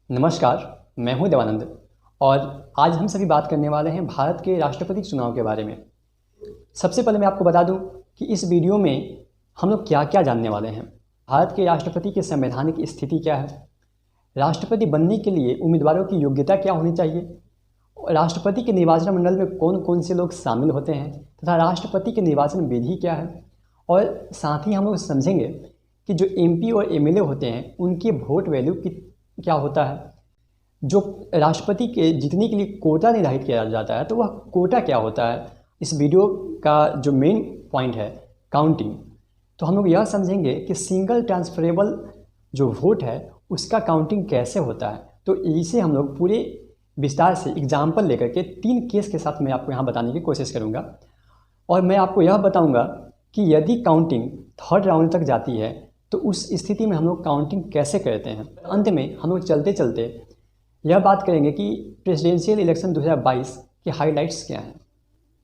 नमस्कार, मैं हूं देवानंद और आज हम सभी बात करने वाले हैं भारत के राष्ट्रपति चुनाव के बारे में। सबसे पहले मैं आपको बता दूं कि इस वीडियो में हम लोग क्या क्या जानने वाले हैं। भारत के राष्ट्रपति की संवैधानिक स्थिति क्या है, राष्ट्रपति बनने के लिए उम्मीदवारों की योग्यता क्या होनी चाहिए, राष्ट्रपति के निर्वाचन मंडल में कौन कौन से लोग शामिल होते हैं तथा राष्ट्रपति की निर्वाचन विधि क्या है, और साथ ही हम लोग समझेंगे कि जो MP और MLA होते हैं उनके वोट वैल्यू क्या होता है। जो राष्ट्रपति के जीतने के लिए कोटा निर्धारित किया जाता है तो वह कोटा क्या होता है। इस वीडियो का जो मेन पॉइंट है काउंटिंग, तो हम लोग यह समझेंगे कि सिंगल ट्रांसफरेबल जो वोट है उसका काउंटिंग कैसे होता है। तो इसे हम लोग पूरे विस्तार से एग्जाम्पल लेकर के 3 केस के साथ मैं आपको यहाँ बताने की कोशिश करूँगा और मैं आपको यह बताऊँगा कि यदि काउंटिंग 3rd राउंड तक जाती है तो उस स्थिति में हम लोग काउंटिंग कैसे करते हैं। अंत में हम लोग चलते चलते यह बात करेंगे कि प्रेसिडेंशियल इलेक्शन 2022 के हाइलाइट्स क्या हैं।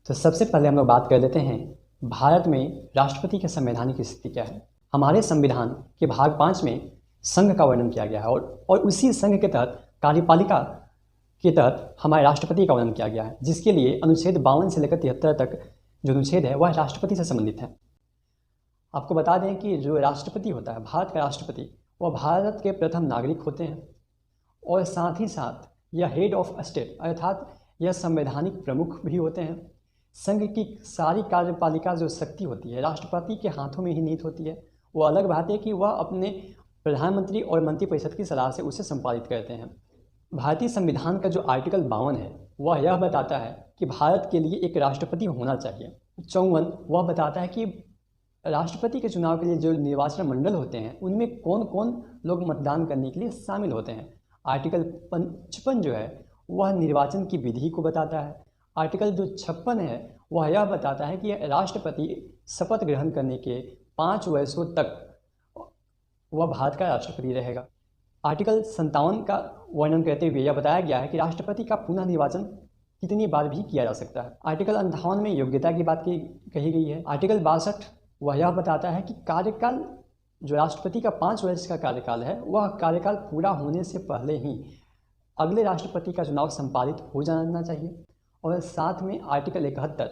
तो सबसे पहले हम लोग बात कर लेते हैं भारत में राष्ट्रपति के संवैधानिक स्थिति क्या है। हमारे संविधान के भाग 5 में संघ का वर्णन किया गया है और उसी संघ के तहत कार्यपालिका के तहत हमारे राष्ट्रपति का वर्णन किया गया है, जिसके लिए अनुच्छेद 52 से लेकर 73 तक जो अनुच्छेद है वह राष्ट्रपति से संबंधित है। आपको बता दें कि जो राष्ट्रपति होता है, भारत का राष्ट्रपति, वह भारत के प्रथम नागरिक होते हैं और साथ ही साथ यह हेड ऑफ स्टेट अर्थात यह संवैधानिक प्रमुख भी होते हैं। संघ की सारी कार्यपालिका जो शक्ति होती है राष्ट्रपति के हाथों में ही निहित होती है। वो अलग बात है कि वह अपने प्रधानमंत्री और मंत्रिपरिषद की सलाह से उसे संपादित करते हैं। भारतीय संविधान का जो आर्टिकल 52 है वह यह बताता है कि भारत के लिए एक राष्ट्रपति होना चाहिए। 54 वह बताता है कि राष्ट्रपति के चुनाव के लिए जो निर्वाचन मंडल होते हैं उनमें कौन कौन लोग मतदान करने के लिए शामिल होते हैं। आर्टिकल 55 जो है वह निर्वाचन की विधि को बताता है। आर्टिकल जो 56 है वह यह बताता है कि राष्ट्रपति शपथ ग्रहण करने के 5 वर्षों तक वह भारत का राष्ट्रपति रहेगा। आर्टिकल 57 का वर्णन करते हुए यह बताया गया है कि राष्ट्रपति का पुनः निर्वाचन कितनी बार भी किया जा सकता है। आर्टिकल 58 में योग्यता की बात कही गई है। आर्टिकल 62 वह यह बताता है कि कार्यकाल जो राष्ट्रपति का 5 वर्ष का कार्यकाल है वह कार्यकाल पूरा होने से पहले ही अगले राष्ट्रपति का चुनाव संपादित हो जाना चाहिए। और साथ में आर्टिकल 71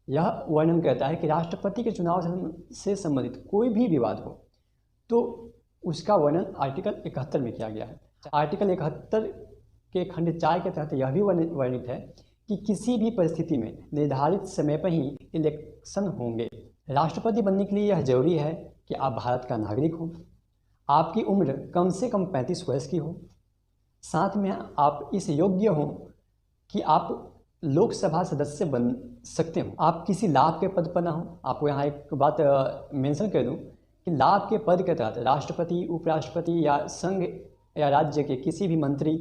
यह वर्णन करता है कि राष्ट्रपति के चुनाव से संबंधित कोई भी विवाद हो तो उसका वर्णन आर्टिकल 71 में किया गया है। आर्टिकल 71 के खंड 4 के तहत यह भी वर्णित है कि किसी भी परिस्थिति में निर्धारित समय पर ही इलेक्शन होंगे। राष्ट्रपति बनने के लिए यह जरूरी है कि आप भारत का नागरिक हो, आपकी उम्र कम से कम 35 वर्ष की हो, साथ में आप इस योग्य हो कि आप लोकसभा सदस्य बन सकते हो, आप किसी लाभ के पद पर ना हो। आपको यहाँ एक बात मेंशन कर दूँ कि लाभ के पद के तहत राष्ट्रपति, उपराष्ट्रपति या संघ या राज्य के किसी भी मंत्री,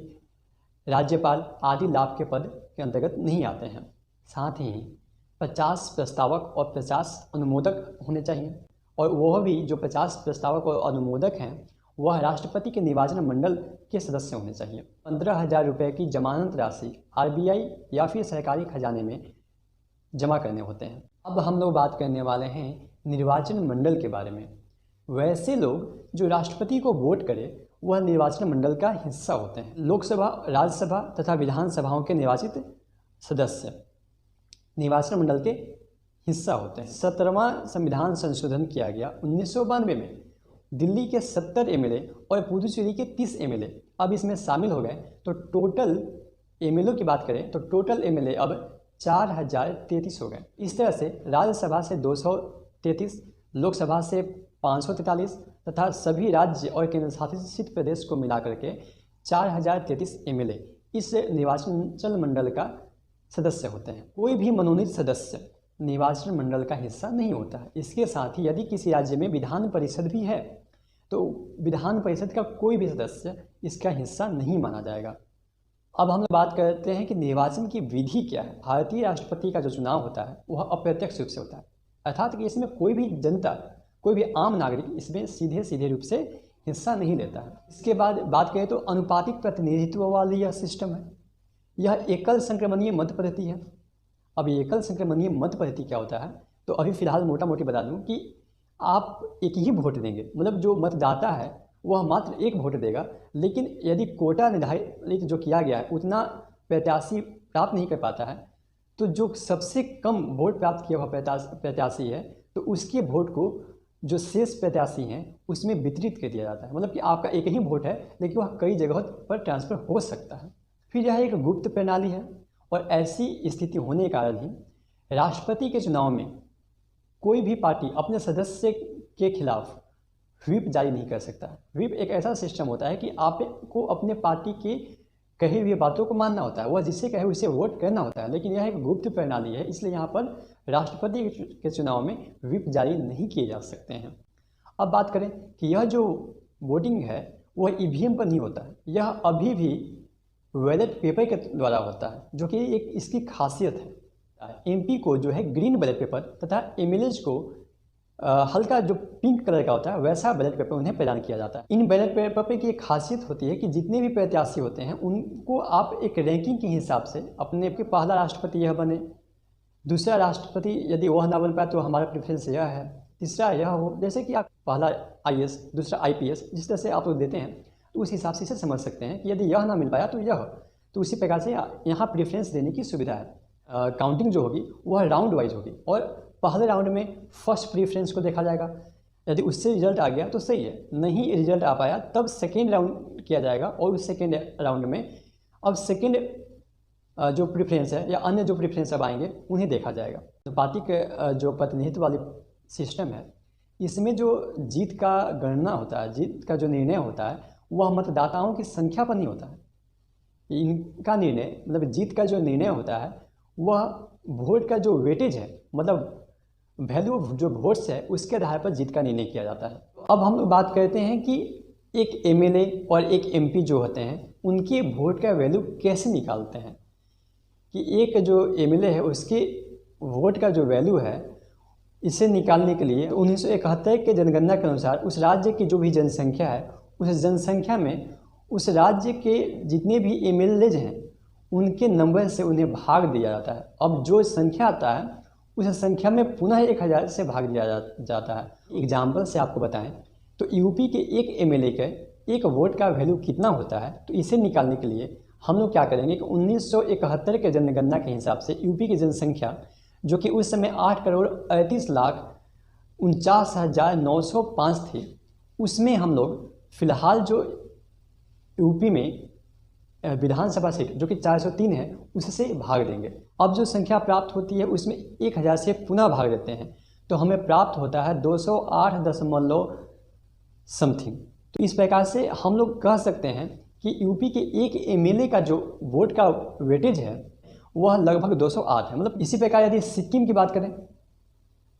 राज्यपाल आदि लाभ के पद के अंतर्गत नहीं आते हैं। साथ ही 50 प्रस्तावक और 50 अनुमोदक होने चाहिए और वह भी जो 50 प्रस्तावक और अनुमोदक हैं वह राष्ट्रपति के निर्वाचन मंडल के सदस्य होने चाहिए। 15,000 रुपये की जमानत राशि RBI या फिर सरकारी खजाने में जमा करने होते हैं। अब हम लोग बात करने वाले हैं निर्वाचन मंडल के बारे में। वैसे लोग जो राष्ट्रपति को वोट करें वह निर्वाचन मंडल का हिस्सा होते हैं। लोकसभा, राज्यसभा तथा विधानसभाओं के निर्वाचित सदस्य निर्वाचन मंडल के हिस्सा होते हैं। 17वां संविधान संशोधन किया गया 1992 में। दिल्ली के 70 MLA और पुदुचेरी के 30 MLA अब इसमें शामिल हो गए। तो टोटल MLA की बात करें तो टोटल MLA अब 4033 हो गए। इस तरह से राज्यसभा से 233, लोकसभा से 543 तथा सभी राज्य और केंद्र शासित प्रदेश को मिला करके 4033 MLA इस निर्वाचन मंडल का सदस्य होते हैं। कोई भी मनोनीत सदस्य निर्वाचन मंडल का हिस्सा नहीं होता है। इसके साथ ही यदि किसी राज्य में विधान परिषद भी है तो विधान परिषद का कोई भी सदस्य इसका हिस्सा नहीं माना जाएगा। अब हम बात करते हैं कि निर्वाचन की विधि क्या है। भारतीय राष्ट्रपति का जो चुनाव होता है वह अप्रत्यक्ष रूप से होता है, अर्थात कि इसमें कोई भी जनता, कोई भी आम नागरिक इसमें सीधे रूप से हिस्सा नहीं लेता है। इसके बाद बात करें तो अनुपातिक प्रतिनिधित्व वाली यह सिस्टम है। यह एकल संक्रमणीय मत पद्धति है। अब एकल संक्रमणीय मत पद्धति क्या होता है तो अभी फिलहाल मोटा मोटी बता दूं कि आप एक ही वोट देंगे, मतलब जो मतदाता है वह मात्र 1 वोट देगा, लेकिन यदि कोटा निर्धारित जो किया गया है उतना प्रत्याशी प्राप्त नहीं कर पाता है, तो जो सबसे कम वोट प्राप्त किया हुआ प्रत्याशी है तो उसके वोट को जो शेष प्रत्याशी हैं उसमें वितरित कर दिया जाता है। मतलब कि आपका एक ही वोट है लेकिन वह कई जगहों पर ट्रांसफ़र हो सकता है। फिर यह एक गुप्त प्रणाली है और ऐसी स्थिति होने के कारण ही राष्ट्रपति के चुनाव में कोई भी पार्टी अपने सदस्य के खिलाफ व्हिप जारी नहीं कर सकता। व्हिप एक ऐसा सिस्टम होता है कि आपको अपने पार्टी के कही हुई बातों को मानना होता है, वह जिससे कहे उसे वोट करना होता है, लेकिन यह एक गुप्त प्रणाली है, इसलिए यहाँ पर राष्ट्रपति के चुनाव में व्हिप जारी नहीं किए जा सकते हैं। अब बात करें कि यह जो वोटिंग है वह ईवीएम पर नहीं होता है, यह अभी भी बैलेट पेपर के द्वारा होता है, जो कि एक इसकी खासियत है। एमपी को जो है ग्रीन बैलेट पेपर तथा एमएलएज को हल्का जो पिंक कलर का होता है वैसा बैलेट पेपर उन्हें प्रदान किया जाता है। इन बैलेट पेपर की एक खासियत होती है कि जितने भी प्रत्याशी होते हैं उनको आप एक रैंकिंग के हिसाब से अपने के पहला राष्ट्रपति यह बने, दूसरा राष्ट्रपति यदि वह ना बन पाए तो हमारा प्रेफरेंस यह है, तीसरा यह हो, जैसे कि आप पहला आईएएस दूसरा आईपीएस जिस तरह से आप लोग देते हैं तो उस हिसाब से इसे समझ सकते हैं कि यदि यह ना मिल पाया तो यह, तो उसी प्रकार से यहाँ प्रेफरेंस देने की सुविधा है। काउंटिंग जो होगी वह राउंड वाइज होगी और पहले राउंड में फर्स्ट प्रेफरेंस को देखा जाएगा, यदि उससे रिजल्ट आ गया तो सही है, नहीं रिजल्ट आ पाया तब सेकेंड राउंड किया जाएगा और उस सेकेंड राउंड में अब सेकेंड जो प्रेफरेंस है या अन्य जो प्रेफरेंस अब आएंगे उन्हें देखा जाएगा। तो पार्टी के जो प्रतिनिधित्व वाली सिस्टम है इसमें जो जीत का गणना होता है, जीत का जो निर्णय होता है वह मतदाताओं की संख्या पर नहीं होता है। इनका निर्णय मतलब जीत का जो निर्णय होता है वह वोट का जो वेटेज है, मतलब वैल्यू ऑफ जो वोट्स है उसके आधार पर जीत का निर्णय किया जाता है। अब हम लोग बात करते हैं कि एक एमएलए और एक एमपी जो होते हैं उनके वोट का वैल्यू कैसे निकालते हैं। कि एक जो एमएलए है उसके वोट का जो वैल्यू है इसे निकालने के लिए 1971 के जनगणना के अनुसार उस राज्य की जो भी जनसंख्या है उस जनसंख्या में उस राज्य के जितने भी एमएलएज हैं उनके नंबर से उन्हें भाग दिया जाता है। अब जो संख्या आता है उस संख्या में पुनः 1000 से भाग दिया जाता है। एग्जाम्पल से आपको बताएं तो यूपी के एक एमएलए के एक वोट का वैल्यू कितना होता है, तो इसे निकालने के लिए हम लोग क्या करेंगे कि 1971 के जनगणना के हिसाब से यूपी की जनसंख्या जो कि उस समय 8,38,49,905 थी, उसमें हम लोग फिलहाल जो यूपी में विधानसभा सीट जो कि 403 है उससे भाग देंगे। अब जो संख्या प्राप्त होती है उसमें 1000 से पुनः भाग देते हैं तो हमें प्राप्त होता है 208 दशमलव समथिंग। तो इस प्रकार से हम लोग कह सकते हैं कि यूपी के एक एमएलए का जो वोट का वेटेज है वह लगभग 208 है। मतलब इसी प्रकार यदि सिक्किम की बात करें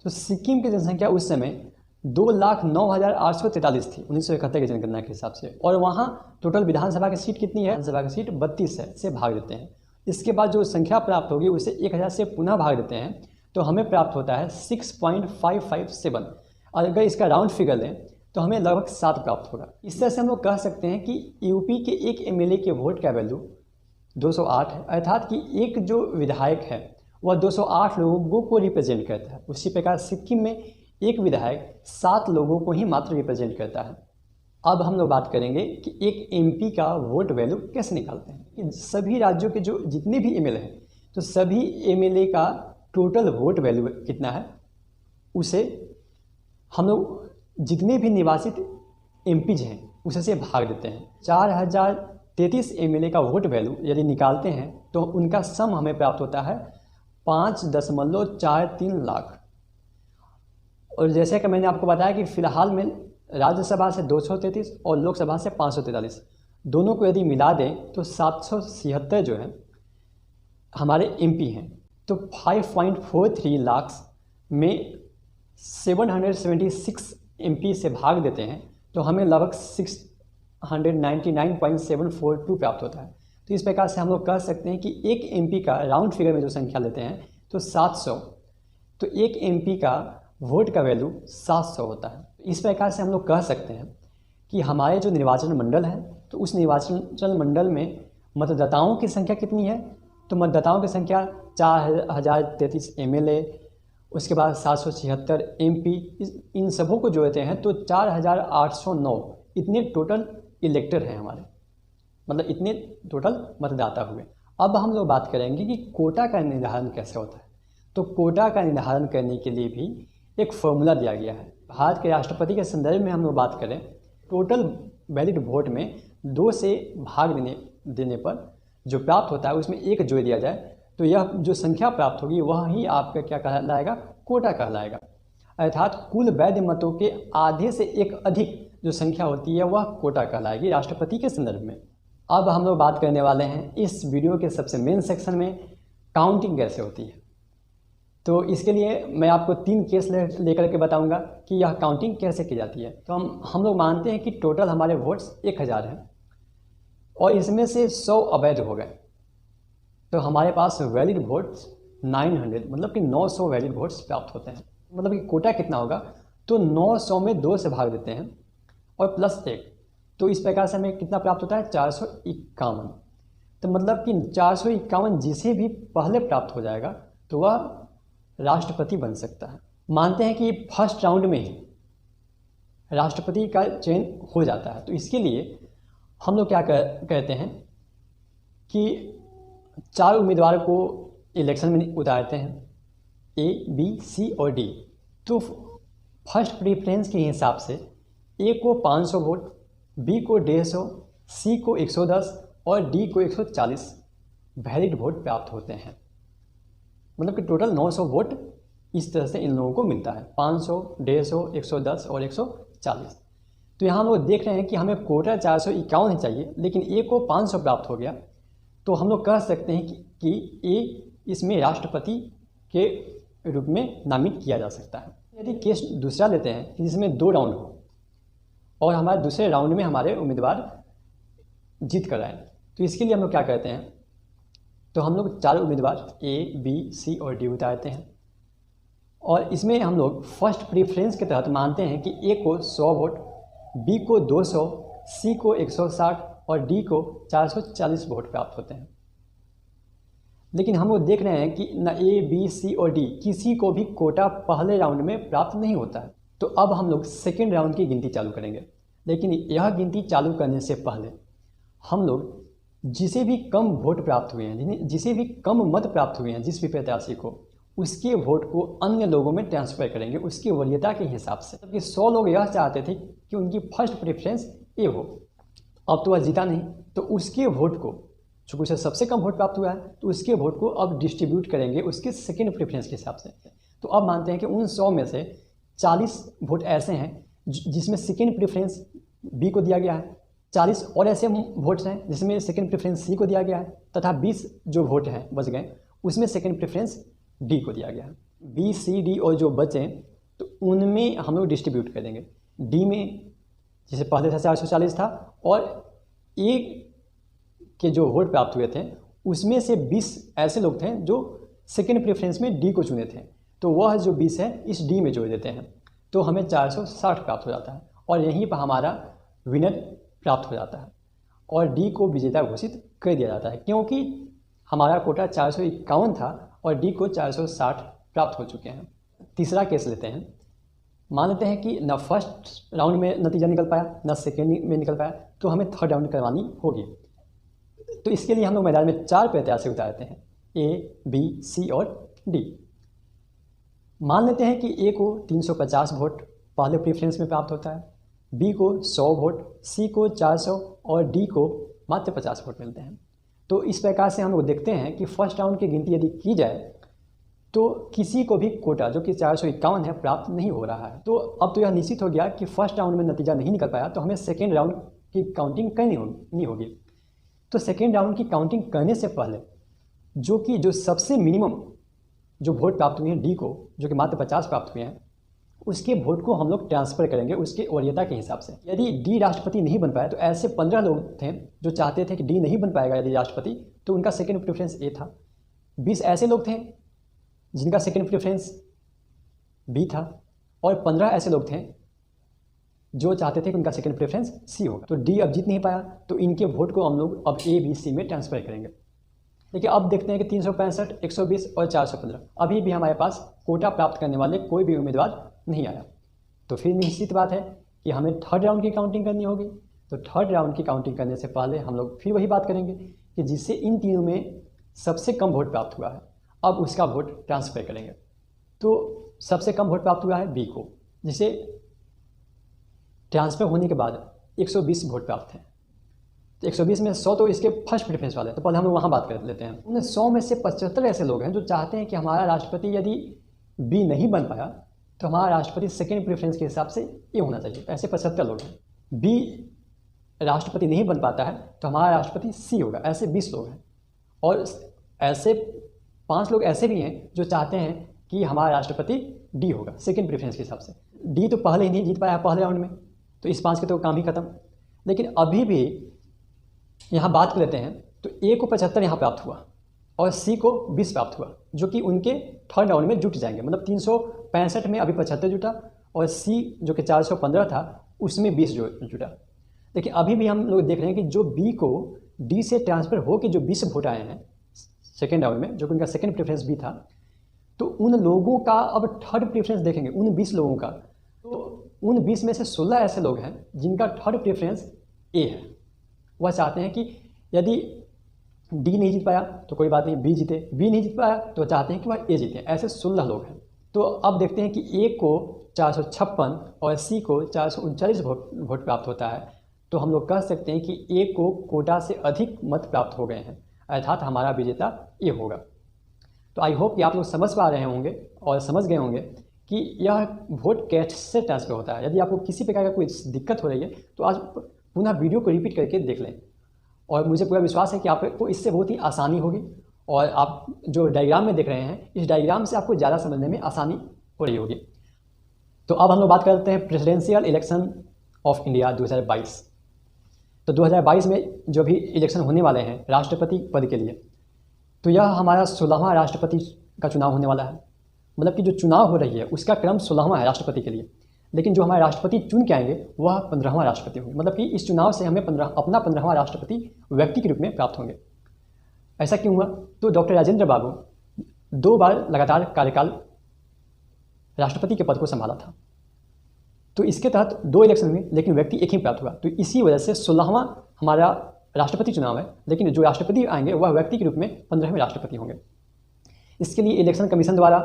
तो सिक्किम की जनसंख्या उस समय 2,09,843 थी 1971 की जनगणना के हिसाब से, और वहाँ टोटल विधानसभा की सीट कितनी है, विधानसभा की सीट 32 है, से भाग देते हैं। इसके बाद जो संख्या प्राप्त होगी उसे 1000 से पुनः भाग देते हैं तो हमें प्राप्त होता है 6.557। और अगर इसका राउंड फिगर लें तो हमें लगभग 7 प्राप्त होगा। इस तरह से हम लोग कह सकते हैं कि यूपी के एक एमएलए के वोट का वैल्यू 208 है, अर्थात कि एक जो विधायक है वह 208 लोगों को रिप्रेजेंट करता है। उसी प्रकार सिक्किम में एक विधायक 7 लोगों को ही मात्र रिप्रेजेंट करता है। अब हम लोग बात करेंगे कि एक एमपी का वोट वैल्यू कैसे निकालते हैं। कि सभी राज्यों के जो जितने भी एमएलए हैं तो सभी एमएलए का टोटल वोट वैल्यू कितना है उसे हम लोग जितने भी निवासित एमपीज हैं उससे भाग देते हैं। 4033 एमएलए का वोट वैल्यू यदि निकालते हैं तो उनका सम हमें प्राप्त होता है 5.43 लाख। और जैसे कि मैंने आपको बताया कि फ़िलहाल में राज्यसभा से 233 और लोकसभा से 543 दोनों को यदि मिला दें तो 776 जो है हमारे एमपी हैं। तो 5.43 लाख में 776 एमपी से भाग देते हैं तो हमें लगभग 699.742 प्राप्त होता है। तो इस प्रकार से हम लोग कह सकते हैं कि एक एमपी का राउंड फिगर में जो संख्या लेते हैं तो 700, तो एक एमपी का वोट का वैल्यू 700 होता है। इस प्रकार से हम लोग कह सकते हैं कि हमारे जो निर्वाचन मंडल है तो उस निर्वाचन मंडल में मतदाताओं की संख्या कितनी है, तो मतदाताओं की संख्या 4033 एमएलए, उसके बाद 776 एमपी, इन सबों को जोड़ते हैं तो 4809 इतने टोटल इलेक्टर हैं हमारे, मतलब इतने टोटल मतदाता हुए। अब हम लोग बात करेंगे कि कोटा का निर्धारण कैसे होता है। तो कोटा का निर्धारण करने के लिए भी एक फॉर्मूला दिया गया है। भारत के राष्ट्रपति के संदर्भ में हम लोग बात करें, टोटल वैलिड वोट में 2 से भाग देने पर जो प्राप्त होता है उसमें 1 जोड़ दिया जाए, तो यह जो संख्या प्राप्त होगी वह ही आपका क्या कहलाएगा, कोटा कहलाएगा। अर्थात कुल वैध मतों के आधे से 1 अधिक जो संख्या होती है वह कोटा कहलाएगी राष्ट्रपति के संदर्भ में। अब हम लोग बात करने वाले हैं इस वीडियो के सबसे मेन सेक्शन में, काउंटिंग कैसे होती है। तो इसके लिए मैं आपको 3 केस लेकर के बताऊंगा कि यह काउंटिंग कैसे की जाती है। तो हम लोग मानते हैं कि टोटल हमारे वोट्स 1000 हैं और इसमें से 100 अवैध हो गए, तो हमारे पास वैलिड वोट्स 900, मतलब कि 900 वैलिड वोट्स प्राप्त होते हैं। मतलब कि कोटा कितना होगा, तो 900 में 2 से भाग देते हैं और प्लस 1, तो इस प्रकार से हमें कितना प्राप्त होता है, 451। तो मतलब कि 451 जिसे भी पहले प्राप्त हो जाएगा तो वह राष्ट्रपति बन सकता है। मानते हैं कि फर्स्ट राउंड में ही राष्ट्रपति का चयन हो जाता है, तो इसके लिए हम लोग क्या कहते हैं कि 4 उम्मीदवार को इलेक्शन में उतारते हैं, A, B, C और D। तो फर्स्ट प्रेफरेंस के हिसाब से A को 500 वोट, B को 150, C को 110 और D को 140 वैलिड वोट प्राप्त होते हैं। मतलब कि टोटल 900 वोट इस तरह से इन लोगों को मिलता है, 500, 150, 110 और 140। तो यहाँ हम लोग देख रहे हैं कि हमें कोटा 451 ही चाहिए, लेकिन A को 500 प्राप्त हो गया, तो हम लोग कह सकते हैं कि A इसमें राष्ट्रपति के रूप में नामित किया जा सकता है। यदि केस दूसरा लेते हैं जिसमें 2 राउंड हो और हमारे दूसरे राउंड में हमारे उम्मीदवार जीत कर आए, तो इसके लिए हम लोग क्या करते हैं, तो हम लोग 4 उम्मीदवार A, B, C और D उतारते हैं और इसमें हम लोग फर्स्ट प्रेफरेंस के तहत मानते हैं कि A को 100 वोट, B को 200, C को 160 और D को 440 वोट प्राप्त होते हैं। लेकिन हम लोग देख रहे हैं कि न A, B, C और D किसी को भी कोटा पहले राउंड में प्राप्त नहीं होता है। तो अब हम लोग सेकेंड राउंड की गिनती चालू करेंगे, लेकिन यह गिनती चालू करने से पहले हम लोग जिसे भी कम वोट प्राप्त हुए हैं, जिसे भी कम मत प्राप्त हुए हैं जिस भी प्रत्याशी को, उसके वोट को अन्य लोगों में ट्रांसफ़र करेंगे उसकी वरीयता के हिसाब से। जबकि 100 लोग यह चाहते थे कि उनकी फर्स्ट प्रेफरेंस ए हो, अब तो वह जीता नहीं, तो उसके वोट को, चूँकि उसे सबसे कम वोट प्राप्त हुआ है, तो उसके वोट को अब डिस्ट्रीब्यूट करेंगे उसके सेकेंड प्रेफरेंस के हिसाब से। तो अब मानते हैं कि उन 100 में से 40 वोट ऐसे हैं जिसमें सेकेंड प्रेफरेंस बी को दिया गया है, 40 और ऐसे वोट्स हैं जिसमें सेकेंड प्रेफरेंस सी को दिया गया है, तथा 20 जो वोट हैं बच गए उसमें सेकेंड प्रेफरेंस डी को दिया गया है। बी, सी, डी और जो बचे तो उनमें हम लोग डिस्ट्रीब्यूट करेंगे। डी में जैसे पहले था 440 था और ए के जो वोट प्राप्त हुए थे उसमें से 20 ऐसे लोग थे जो सेकेंड प्रेफरेंस में डी को चुने थे, तो वह जो 20 है इस डी में जोड़ देते हैं, तो हमें 460 प्राप्त हो जाता है और यहीं पर हमारा विनर प्राप्त हो जाता है और डी को विजेता घोषित कर दिया जाता है, क्योंकि हमारा कोटा 451 था और डी को 460 प्राप्त हो चुके हैं। तीसरा केस लेते हैं। मान लेते हैं कि न फर्स्ट राउंड में नतीजा निकल पाया न सेकेंड में निकल पाया, तो हमें थर्ड राउंड करवानी होगी। तो इसके लिए हम लोग मैदान में 4 प्रत्याशी उतारते हैं, ए, बी, सी और डी। मान लेते हैं कि ए को 350 वोट पहले प्रेफरेंस में प्राप्त होता है, बी को 100 वोट, सी को 400 और डी को मात्र 50 वोट मिलते हैं। तो इस प्रकार से हम लोग देखते हैं कि फर्स्ट राउंड की गिनती यदि की जाए तो किसी को भी कोटा जो कि 451 है प्राप्त नहीं हो रहा है। तो अब तो यह निश्चित हो गया कि फर्स्ट राउंड में नतीजा नहीं निकल पाया, तो हमें सेकेंड राउंड की काउंटिंग करनी होगी। तो सेकेंड राउंड की काउंटिंग करने से पहले जो सबसे मिनिमम जो वोट प्राप्त हुए हैं डी को, जो कि मात्र 50 प्राप्त हुए हैं, उसके वोट को हम लोग ट्रांसफ़र करेंगे उसके वरीयता के हिसाब से। यदि डी राष्ट्रपति नहीं बन पाया तो ऐसे 15 लोग थे जो चाहते थे कि डी नहीं बन पाएगा यदि राष्ट्रपति, तो उनका सेकेंड प्रेफरेंस ए था। 20 ऐसे लोग थे जिनका सेकेंड प्रेफरेंस बी था और 15 ऐसे लोग थे जो चाहते थे कि उनका सेकेंड प्रेफरेंस सी होगा। तो डी अब जीत नहीं पाया, तो इनके वोट को हम लोग अब ए, बी, सी में ट्रांसफ़र करेंगे। देखिए अब देखते हैं कि 365, 120 और 415 अभी भी हमारे पास कोटा प्राप्त करने वाले कोई भी उम्मीदवार नहीं आया। तो फिर निश्चित बात है कि हमें थर्ड राउंड की काउंटिंग करनी होगी। तो थर्ड राउंड की काउंटिंग करने से पहले हम लोग फिर वही बात करेंगे कि जिससे इन तीनों में सबसे कम वोट प्राप्त हुआ है, अब उसका वोट ट्रांसफ़र करेंगे। तो सबसे कम वोट प्राप्त हुआ है बी को, जिसे ट्रांसफ़र होने के बाद 120 वोट प्राप्त हैं। तो 120 में 100 तो इसके फर्स्ट प्रेफरेंस वाले हैं, तो पहले हम लोग वहाँ बात कर लेते हैं। उन 100 में से 75 ऐसे लोग हैं जो चाहते हैं कि हमारा राष्ट्रपति यदि बी नहीं बन पाया तो हमारा राष्ट्रपति सेकेंड प्रेफरेंस के हिसाब से ए होना चाहिए। तो ऐसे 75 लोग हैं। बी राष्ट्रपति नहीं बन पाता है तो हमारा राष्ट्रपति सी होगा, ऐसे 20 लोग हैं। और ऐसे 5 लोग ऐसे भी हैं जो चाहते हैं कि हमारा राष्ट्रपति डी होगा सेकेंड प्रेफरेंस के हिसाब से। डी तो पहले ही नहीं जीत पाया पहले राउंड में, तो इस 5 के तो काम ही खत्म। लेकिन अभी भी यहाँ बात कर लेते हैं तो ए को 75 यहाँ प्राप्त हुआ और सी को 20 प्राप्त हुआ, जो कि उनके थर्ड राउंड में जुट जाएंगे। मतलब 365 में अभी 75 जुटा और सी जो कि 415 था उसमें 20 जो जुटा। देखिए अभी भी हम लोग देख रहे हैं कि जो बी को डी से ट्रांसफ़र हो के जो 20 वोट आए हैं सेकेंड राउंड में, जो कि उनका सेकेंड प्रेफरेंस बी था, तो उन लोगों का अब थर्ड प्रेफरेंस देखेंगे उन 20 लोगों का। तो उन 20 में से 16 ऐसे लोग हैं जिनका थर्ड प्रेफरेंस ए है। वह चाहते हैं कि यदि डी नहीं जीत पाया तो कोई बात नहीं, बी जीते, बी नहीं जीत पाया तो चाहते हैं कि वह ए जीते। ऐसे 16 लोग हैं। तो अब देखते हैं कि ए को 456 और सी को 439 वोट प्राप्त होता है, तो हम लोग कह सकते हैं कि ए को कोटा से अधिक मत प्राप्त हो गए हैं, अर्थात हमारा विजेता ए होगा। तो आई होप कि आप लोग समझ पा रहे होंगे और समझ गए होंगे कि यह वोट कैसे ट्रांसफ़र होता है। यदि आपको किसी प्रकार का कोई दिक्कत हो रही है तो आज पुनः वीडियो को रिपीट करके देख लें, और मुझे पूरा विश्वास है कि आपको इससे बहुत ही आसानी होगी। और आप जो डायग्राम में देख रहे हैं, इस डायग्राम से आपको ज़्यादा समझने में आसानी हो रही होगी। तो अब हम लोग बात करते हैं प्रेसिडेंशियल इलेक्शन ऑफ इंडिया 2022। तो 2022 में जो भी इलेक्शन होने वाले हैं राष्ट्रपति पद के लिए, तो यह हमारा 16वां राष्ट्रपति का चुनाव होने वाला है। मतलब कि जो चुनाव हो रही है उसका क्रम 16वां है राष्ट्रपति के लिए, लेकिन जो हमारे राष्ट्रपति चुन के आएंगे वह 15वां राष्ट्रपति होंगे। मतलब कि इस चुनाव से हमें अपना 15वां राष्ट्रपति व्यक्ति के रूप में प्राप्त होंगे। ऐसा क्यों हुआ? तो डॉक्टर राजेंद्र बाबू 2 बार लगातार कार्यकाल राष्ट्रपति के पद को संभाला था, तो इसके तहत 2 इलेक्शन हुए लेकिन व्यक्ति एक ही प्राप्त हुआ। तो इसी वजह से 16वां हमारा राष्ट्रपति चुनाव है, लेकिन जो राष्ट्रपति आएंगे वह व्यक्ति के रूप में 15वें राष्ट्रपति होंगे। इसके लिए इलेक्शन कमीशन द्वारा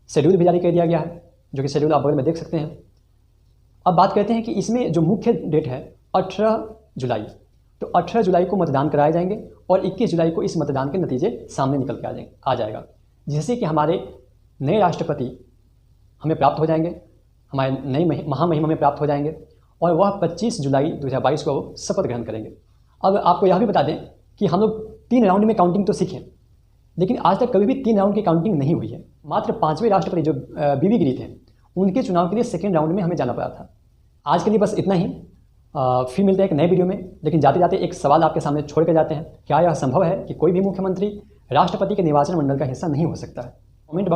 शेड्यूल भी जारी कर दिया गया है, जो कि शेड्यूल आप बगल में देख सकते हैं। अब बात करते हैं कि इसमें जो मुख्य डेट है 18 जुलाई, तो 18 जुलाई को मतदान कराए जाएंगे और 21 जुलाई को इस मतदान के नतीजे सामने निकल के आ जाएगा, जिससे कि हमारे नए राष्ट्रपति हमें प्राप्त हो जाएंगे, हमारे नए महामहिम हमें प्राप्त हो जाएंगे और वह 25 जुलाई 2022 को शपथ ग्रहण करेंगे। अब आपको यह भी बता दें कि हम लोग 3 राउंड में काउंटिंग तो सीखें, लेकिन आज तक कभी भी 3 राउंड की काउंटिंग नहीं हुई है। मात्र 5वें राष्ट्रपति जो बीवी गिरी थे उनके चुनाव के लिए सेकेंड राउंड में हमें जाना पड़ा था। आज के लिए बस इतना ही। फिर मिलते हैं एक नए वीडियो में, लेकिन जाते जाते एक सवाल आपके सामने छोड़ कर जाते हैं। क्या यह संभव है कि कोई भी मुख्यमंत्री राष्ट्रपति के निर्वाचन मंडल का हिस्सा नहीं हो सकता है? कमेंट